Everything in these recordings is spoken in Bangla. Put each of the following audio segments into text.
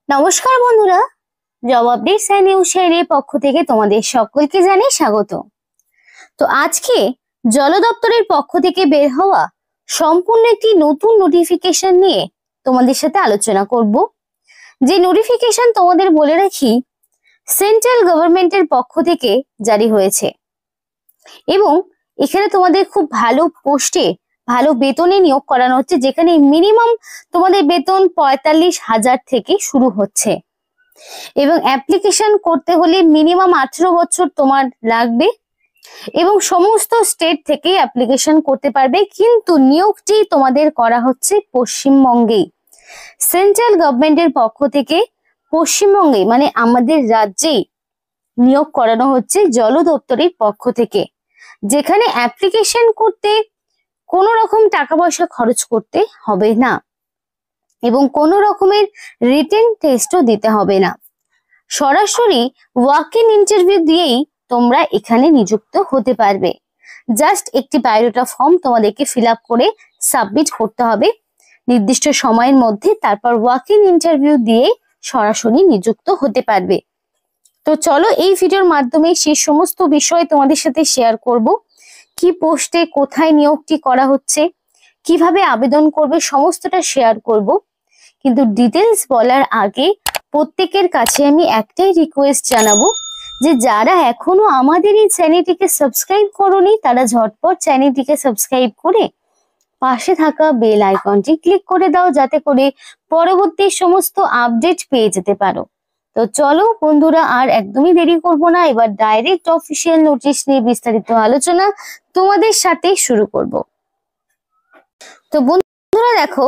নমস্কার বন্ধুরা, জব আপডেট নিউজ চ্যানেলের পক্ষ থেকে তোমাদের সকলকে জানাই স্বাগত। তো আজকে জল দপ্তরের পক্ষ থেকে বের হওয়া সম্পূর্ণ একটি নতুন নোটিফিকেশন নিয়ে তোমাদের সাথে আলোচনা করব। যে নোটিফিকেশন তোমাদের বলে রাখি সেন্ট্রাল গভর্নমেন্টের পক্ষ থেকে জারি হয়েছে এবং এখানে তোমাদের খুব ভালো পোস্টে ভালো বেতনে নিয়োগ করানো হচ্ছে, যেখানে মিনিমাম তোমাদের বেতন 45,000 থেকে শুরু হচ্ছে এবং অ্যাপ্লিকেশন করতে হলে মিনিমাম 18 বছর তোমার লাগবে এবং সমস্ত স্টেট থেকে অ্যাপ্লিকেশন করতে পারবে। কিন্তু নিয়োগটি তোমাদের করা হচ্ছে পশ্চিমবঙ্গেই, সেন্ট্রাল গভর্নমেন্টের পক্ষ থেকে পশ্চিমবঙ্গে মানে আমাদের রাজ্যেই নিয়োগ করানো হচ্ছে জল দপ্তরের পক্ষ থেকে, যেখানে অ্যাপ্লিকেশন করতে কোনো রকম টাকা পয়সা খরচ করতে হবে না এবং কোনো রকমের রিটেন টেস্টও দিতে হবে না। সরাসরি ওয়াক ইন ইন্টারভিউ দিয়েই তোমরা এখানে নিযুক্ত হতে পারবে। জাস্ট একটি বায়োডাটা ফর্ম তোমাদেরকে ফিল আপ করে সাবমিট করতে হবে নির্দিষ্ট সময়ের মধ্যে, তারপর ওয়াক ইন ইন্টারভিউ দিয়ে সরাসরি নিযুক্ত হতে পারবে। তো চলো এই ভিডিওর মাধ্যমে সেই সমস্ত বিষয় তোমাদের সাথে শেয়ার করব। কি পোস্টে কোথায় নিয়োগটি করা হচ্ছে, কিভাবে আবেদন করবে, সমস্তটা শেয়ার করব। কিন্তু ডিটেলস বলার আগে প্রত্যেকের কাছে আমি একটাই রিকোয়েস্ট জানাবো যে যারা এখনো আমাদের এই চ্যানেলটিকে সাবস্ক্রাইব করোনি তারা ঝটপট চ্যানেলটিকে সাবস্ক্রাইব করে পাশে থাকা বেল আইকনটি ক্লিক করে দাও, যাতে করে পরবর্তী সমস্ত আপডেট পেয়ে যেতে পারো। তো চলো বন্ধুরা, আর একদমই দেরি করব না, এবার ডাইরেক্ট অফিসিয়াল নোটিশ নিয়ে বিস্তারিত আলোচনা তোমাদের সাথে শুরু করব। তো বন্ধুরা দেখো,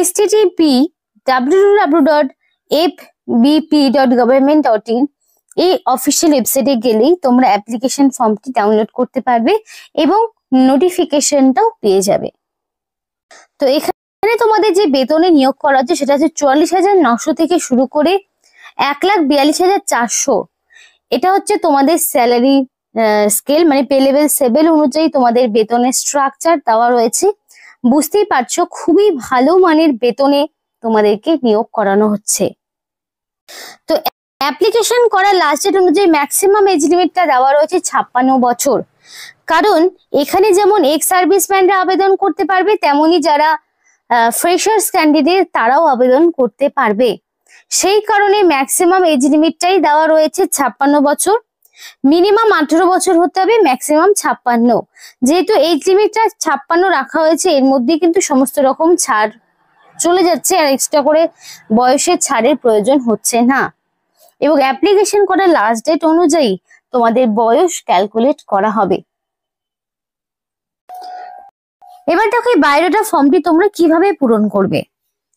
http://www.fbp.government.in এই অফিসিয়াল ওয়েবসাইটে গেলেই তোমরা অ্যাপ্লিকেশন ফর্মটি ডাউনলোড করতে পারবে এবং নোটিফিকেশনটাও পেয়ে যাবে। তো এখানে তোমাদের যে বেতনে নিয়োগ করা হচ্ছে সেটা হচ্ছে 44,900 থেকে শুরু করে 1,42,400। এটা হচ্ছে তোমাদের স্যালারি স্কেল, মানে পে লেভেল 7 অনুযায়ী তোমাদের বেতনের স্ট্রাকচার দেওয়া রয়েছে। বুঝতেই পারছো খুবই ভালো মানের বেতনে তোমাদেরকে নিয়োগ করানো হচ্ছে। তো অ্যাপ্লিকেশন করার লাস্ট ডেট অনুযায়ী ম্যাক্সিমাম এজ লিমিটটা দেওয়া রয়েছে 56 বছর। কারণ এখানে যেমন এক্স সার্ভিসম্যানরা আবেদন করতে পারবে, তেমনি যারা ফ্রেশার্স ক্যান্ডিডেট তারাও আবেদন করতে পারবে। সেই কারণে ম্যাক্সিমাম এজ লিমিটটাই দেওয়া রয়েছে 56 বছর। মিনিমাম 18 বছর হতে হবে, ম্যাক্সিমাম 56। যেহেতু এজ লিমিটটা 56 রাখা হয়েছে, এর মধ্যে কিন্তু সমস্ত রকম ছাড় চলে যাচ্ছে, আর এক্সট্রা করে বয়সের ছাড়ের প্রয়োজন হচ্ছে না। এবং অ্যাপ্লিকেশন করার লাস্ট ডেট অনুযায়ী তোমাদের বয়স ক্যালকুলেট করা হবে। এবার দেখো এই বায়োডাটা ফর্মটি তোমরা কিভাবে পূরণ করবে।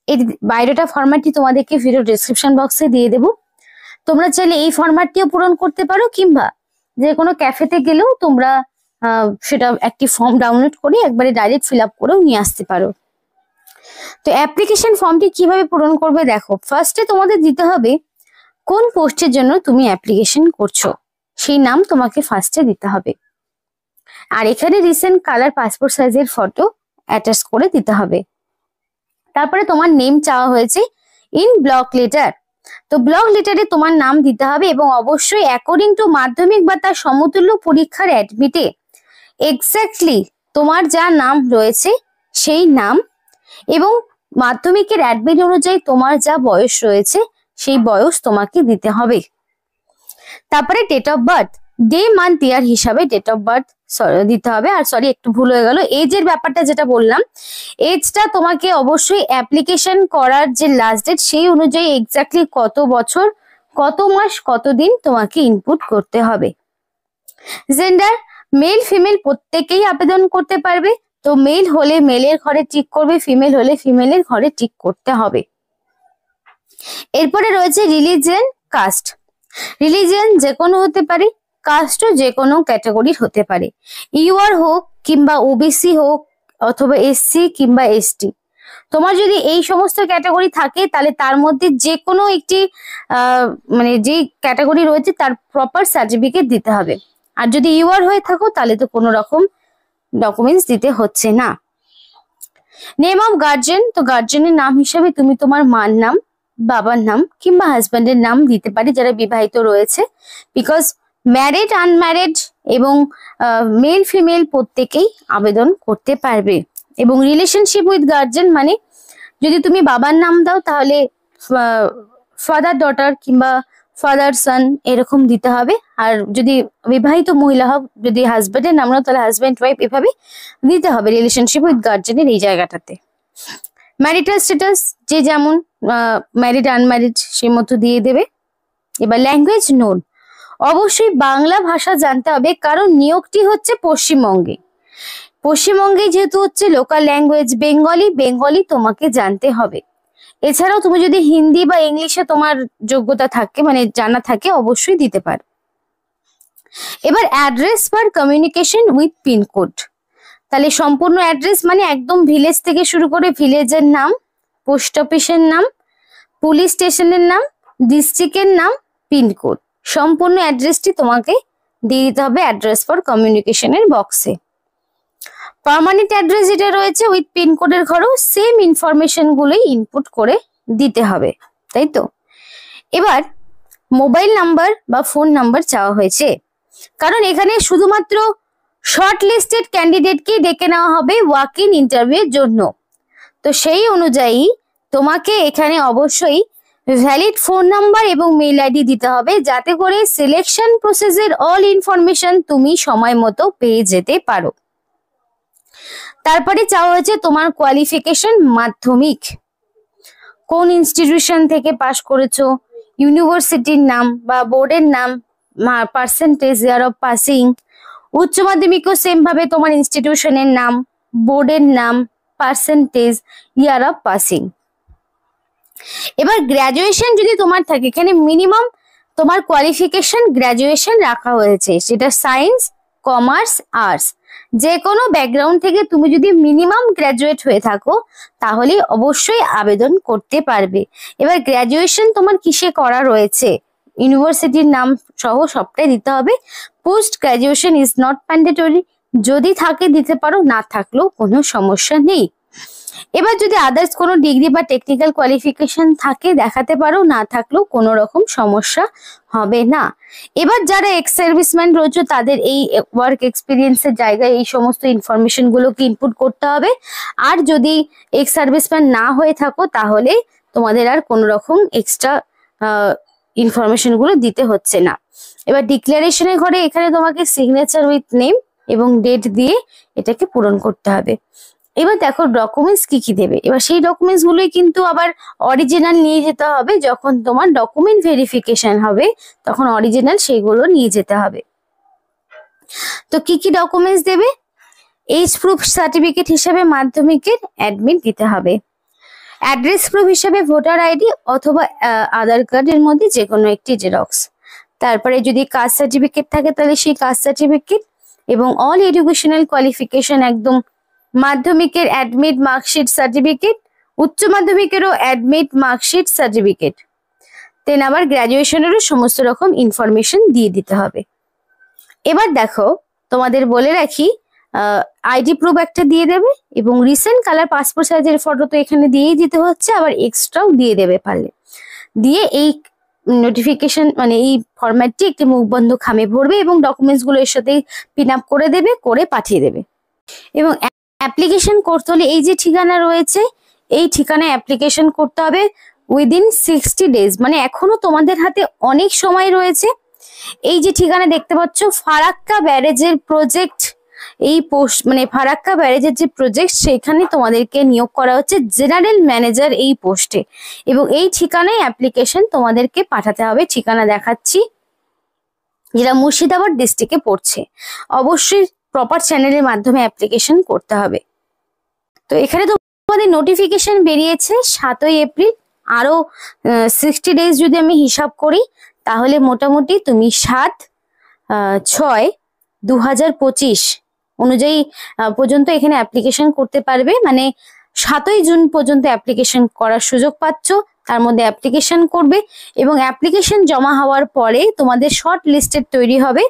এই বায়োডাটা ফরম্যাটটি তোমাদেরকে ভিডিও ডেসক্রিপশন বক্সে দিয়ে দেবো। তোমরা চাইলে এই ফরম্যাটটিও পূরণ করতে পারো, কিংবা যে কোনো ক্যাফেতে গেলেও তোমরা সেটা একটি ফর্ম ডাউনলোড করে একবারে ডাইরেক্ট ফিল আপ করেও নিয়ে আসতে পারো। তো অ্যাপ্লিকেশন ফর্মটি কিভাবে পূরণ করবে দেখো, ফার্স্টে তোমাদের দিতে হবে কোন পোস্টের জন্য তুমি অ্যাপ্লিকেশন করছো, সেই নাম তোমাকে ফার্স্টে দিতে হবে। আর এখানে রিসেন্ট কালার পাসপোর্ট সাইজের ফটো অ্যাটাচ করে দিতে হবে। তারপরে তোমার নেম চাওয়া হয়েছে ইন ব্লক লেটার। তো ব্লক লেটারে তোমার নাম দিতে হবে এবং অবশ্যই অ্যাকর্ডিং টু মাধ্যমিক বা তার সমতুল্য পরীক্ষার অ্যাডমিটে এক্স্যাক্টলি তোমার যা নাম রয়েছে সেই নাম এবং মাধ্যমিকের অ্যাডমিট অনুযায়ী তোমার যা বয়স রয়েছে সেই বয়স তোমাকে দিতে হবে। তারপরে date of birth, day month year হিসাবে ডেট অফ বার্থ দিতে হবে। আর সরি, একটু ভুল হয়ে গেল, এজের ব্যাপারটা যেটা বললাম, এজটা তোমাকে অবশ্যই অ্যাপ্লিকেশন করার যে লাস্ট ডেট সেই অনুযায়ী এক্স্যাক্টলি কত বছর, কত মাস, কত দিন তোমাকে ইনপুট করতে হবে। জেন্ডার, মেল ফিমেল প্রত্যেকেই আবেদন করতে পারবে। তো মেল হলে মেলের ঘরে টিক করবে, ফিমেল হলে ফিমেলের ঘরে টিক করতে হবে। এরপরে রয়েছে রিলিজিয়ন, কাস্ট। রিলিজিয়ন যে কোনো হতে পারে, কাস্টও যে কোনো ক্যাটাগরির হতে পারে, ইউআর হোক কিংবা ওবিসি হোক অথবা এসসি কিংবা এসটি। তোমার যদি এই সমস্ত ক্যাটাগরি থাকে তাহলে তার মধ্যে যে কোনো একটি মানে যে ক্যাটাগরি রয়েছে তার প্রপার সার্টিফিকেট দিতে হবে। আর যদি ইউআর হয়ে থাকো তাহলে তো কোনো রকম ডকুমেন্টস দিতে হচ্ছে না। নেম অফ গার্জেন, তো গার্জেনের নাম হিসাবে তুমি তোমার মার নাম বাবার নাম কিংবা হাজব্যান্ডের নাম দিতে পারে যারা বিবাহিত রয়েছে, বিকজ ম্যারিড আনম্যারিড এবং মেল ফিমেল প্রত্যেকেই আবেদন করতে পারবে। এবং রিলেশনশিপ উইথ গার্জেন মানে যদি তুমি বাবার নাম দাও তাহলে ফাদার ডটার কিংবা ফাদার সান এরকম দিতে হবে। আর যদি বিবাহিত মহিলা হও, যদি হাজব্যান্ডের নাম নাও তাহলে হাজব্যান্ড ওয়াইফ এভাবে দিতে হবে রিলেশনশিপ উইথ গার্জেনের এই জায়গাটাতে। ম্যারিটাল স্ট্যাটাস যে যেমন ম্যারিড আনম্যারিড সেই মতো দিয়ে দেবে। এবার ল্যাঙ্গুয়েজ নোন, অবশ্যই বাংলা ভাষা জানতে হবে, কারণ নিয়োগটি হচ্ছে পশ্চিমবঙ্গে। পশ্চিমবঙ্গে যেহেতু হচ্ছে লোকাল ল্যাঙ্গুয়েজ বেঙ্গলি তোমাকে জানতে হবে। এছাড়াও তুমি যদি হিন্দি বা ইংলিশে তোমার যোগ্যতা থাকে মানে জানা থাকে অবশ্যই দিতে পারো। এবার address for communication with pincode, তাহলে সম্পূর্ণ অ্যাড্রেস মানে একদম ভিলেজ থেকে শুরু করে ভিলেজের নাম, পোস্ট অফিসের নাম, পুলিশ স্টেশনের নাম, ডিস্ট্রিক্টের নাম, পিনকোড, সম্পূর্ণ অ্যাড্রেসটি তোমাকে দিয়ে দিতে হবে অ্যাড্রেস ফর কমিউনিকেশনের বক্সে। পার্মানেন্ট অ্যাড্রেস যেটা রয়েছে উইথ পিনকোডের ঘরেও সেম ইনফরমেশন গুলোই ইনপুট করে দিতে হবে, তাই তো। এবার মোবাইল নাম্বার বা ফোন নাম্বার চাওয়া হয়েছে, কারণ এখানে শুধুমাত্র শর্ট লিস্টেড ক্যান্ডিডেটকে ডেকে নেওয়া হবে ওয়াক ইন ইন্টারভিউর জন্য। তো সেই অনুযায়ী তোমাকে এখানে অবশ্যই ভ্যালিড ফোন নাম্বার এবং মেইল আইডি দিতে হবে, যাতে করে সিলেকশন প্রসেসের অল ইনফরমেশন তুমি সময় মতো পেয়ে যেতে পারো। তারপরে চাওয়া হয়েছে তোমার কোয়ালিফিকেশন, মাধ্যমিক, কোন ইনস্টিটিউশন থেকে পাশ করেছো, ইউনিভার্সিটির নাম বা বোর্ডের নাম, পার্সেন্টেজ, ইয়ার অফ পাসিং। উচ্চ মাধ্যমিকও সেম ভাবে তোমার ইনস্টিটিউশনের নাম, বোর্ডের নাম, পার্সেন্টেজ, ইয়ার অফ পাসিং। এবার গ্র্যাজুয়েশন যদি তোমার থাকে, এখানে মিনিমাম তোমার কোয়ালিফিকেশন গ্র্যাজুয়েশন রাখা হয়েছে, সেটা সায়েন্স, কমার্স, আর্টস, যে কোনো ব্যাকগ্রাউন্ড থেকে তুমি যদি মিনিমাম গ্র্যাজুয়েট হয়ে থাকো তাহলে অবশ্যই আবেদন করতে পারবে। এবার গ্র্যাজুয়েশন তোমার কিসে করা রয়েছে, ইউনিভার্সিটির নাম সহ সবটাই দিতে হবে। Post graduation is not mandatory, যদি থাকে দিতে পারো, না থাকলেও কোনো সমস্যা নেই। এবার যদি আদার্স কোনো ডিগ্রি বা টেকনিক্যাল কোয়ালিফিকেশন থাকে দেখাতে পারো, না থাকলেও কোনো রকম সমস্যা হবে না। এবার যারা এক্স সার্ভিসম্যান রয়েছে তাদের এই ওয়ার্ক এক্সপিরিয়েন্সের জায়গায় এই সমস্ত ইনফরমেশন গুলোকে ইনপুট করতে হবে। আর যদি এক্স সার্ভিসম্যান না হয়ে থাকো তাহলে তোমাদের আর কোনো রকম এক্সট্রা ইনফরমেশন গুলো দিতে হচ্ছে না। এবার ডিক্লারেশনের ঘরে এখানে তোমাকে সিগনেচার উইথ নেম এবং ডেট দিয়ে এটাকে পূরণ করতে হবে। এবার দেখো ডকুমেন্টস কি কি দেবে। এবার সেই ডকুমেন্টস গুলোই কিন্তু আবার অরিজিনাল নিয়ে যেতে হবে, যখন তোমার ডকুমেন্ট ভেরিফিকেশন হবে তখন অরিজিনাল সেইগুলো নিয়ে যেতে হবে। তো কি কি ডকুমেন্টস দেবে, এজ প্রুফ সার্টিফিকেট হিসেবে মাধ্যমিকের অ্যাডমিট দিতে হবে, অ্যাড্রেস প্রুফ হিসেবে ভোটার আইডি অথবা আধার কার্ডের মধ্যে যে কোনো একটি জেরক্স, তারপরে যদি কাস্ট সার্টিফিকেট থাকে তাহলে সেই কাস্ট সার্টিফিকেট, এবং অল এডুকেশনাল কোয়ালিফিকেশন একদম মাধ্যমিকের অ্যাডমিট মার্কশিট সার্টিফিকেট, উচ্চ মাধ্যমিকেরও অ্যাডমিট মার্কশিট সার্টিফিকেট, দেন আবার গ্র্যাজুয়েশনেরও সমস্ত রকম ইনফরমেশন দিয়ে দিতে হবে। এবার দেখো তোমাদের বলে রাখি আইডি প্রুফ একটা দিয়ে দেবে এবং রিসেন্ট কালার পাসপোর্ট সাইজের ফটো তো এখানে দিয়েই দিতে হচ্ছে, আবার এক্সট্রাও দিয়ে দেবে পারলে। দিয়ে এই নোটিফিকেশন মানে এই ফরম্যাটটি একটি মুখবন্ধ খামে ভরবে এবং ডকুমেন্টস গুলো এর সাথে পিন আপ করে দেবে, করে পাঠিয়ে দেবে। এবং অ্যাপ্লিকেশন করতে হলে এই যে ঠিকানা রয়েছে এই ঠিকানায় অ্যাপ্লিকেশন করতে হবে উইদিন 60 ডেজ, মানে এখনো তোমাদের হাতে অনেক সময় রয়েছে। এই যে ঠিকানা দেখতে পাচ্ছ ফারাক্কা ব্যারেজের প্রজেক্ট, এই পোস্ট মানে ফারাক্কা ব্যারেজের যে প্রজেক্ট সেখানে তোমাদেরকে নিয়োগ করা হচ্ছে জেনারেল ম্যানেজার এই পোস্টে, এবং এই ঠিকানায় অ্যাপ্লিকেশন তোমাদেরকে পাঠাতে হবে। ঠিকানা দেখাচ্ছি, যেটা মুর্শিদাবাদ ডিস্ট্রিক্টে পড়ছে। অবশ্যই প্রপার চ্যানেলের মাধ্যমে অ্যাপ্লিকেশন করতে হবে। তো এখানে তো তোমাদের নোটিফিকেশন বেরিয়েছে 7ই এপ্রিল, আরো 60 ডেজ যদি আমি হিসাব করি তাহলে মোটামুটি তুমি 7/6/2025 অনুযায়ী পর্যন্ত এখানে অ্যাপ্লিকেশন করতে পারবে। মানে 7ই জুন পর্যন্ত অ্যাপ্লিকেশন করার সুযোগ পাচ্ছ, তার মধ্যে অ্যাপ্লিকেশন করবে এবং অ্যাপ্লিকেশন জমা হওয়ার পরে তোমাদের শর্ট লিস্টেড তৈরি হবে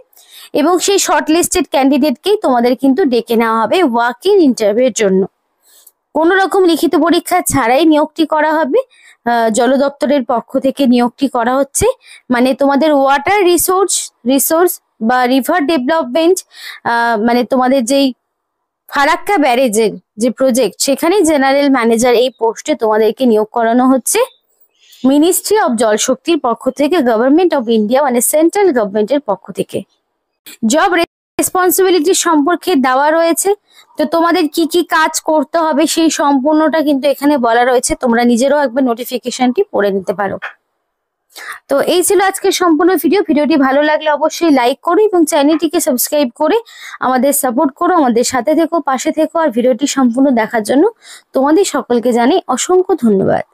এবং সেই শর্ট লিস্টেড ক্যান্ডিডেটকেই তোমাদের কিন্তু ডেকে নেওয়া হবে ওয়াক ইন ইন্টারভিউর জন্য। কোনো রকম লিখিত পরীক্ষা ছাড়াই নিয়োগটি করা হবে। জল দপ্তরের পক্ষ থেকে নিয়োগটি করা হচ্ছে। মানে তোমাদের ওয়াটার রিসোর্স বা রিভার ডেভেলপমেন্ট, মানে তোমাদের যেই ফারাক্কা ব্যারেজের যে প্রজেক্ট, সেখানে জেনারেল ম্যানেজার এই পোস্টে তোমাদেরকে নিয়োগ করানো হচ্ছে মিনিস্ট্রি অফ জলশক্তির পক্ষ থেকে, গভর্নমেন্ট অফ ইন্ডিয়া মানে সেন্ট্রাল গভর্নমেন্টের পক্ষ থেকে। জব রেসপন্সিবিলিটি সম্পর্কে দেওয়া রয়েছে, তো তোমাদের কি কি কাজ করতে হবে সেই সম্পূর্ণটা কিন্তু এখানে বলা রয়েছে, তোমরা নিজেরাও একবার নোটিফিকেশনটি পড়ে নিতে পারো। তো এই ছিল আজকের সম্পূর্ণ ভিডিওটি ভালো লাগলে অবশ্যই লাইক করো এবং চ্যানেলটিকে সাবস্ক্রাইব করে আমাদের সাপোর্ট করো, আমাদের সাথে থেকো, পাশে থেকো। আর ভিডিওটি সম্পূর্ণ দেখার জন্য তোমাদের সকলকে জানাই অসংখ্য ধন্যবাদ।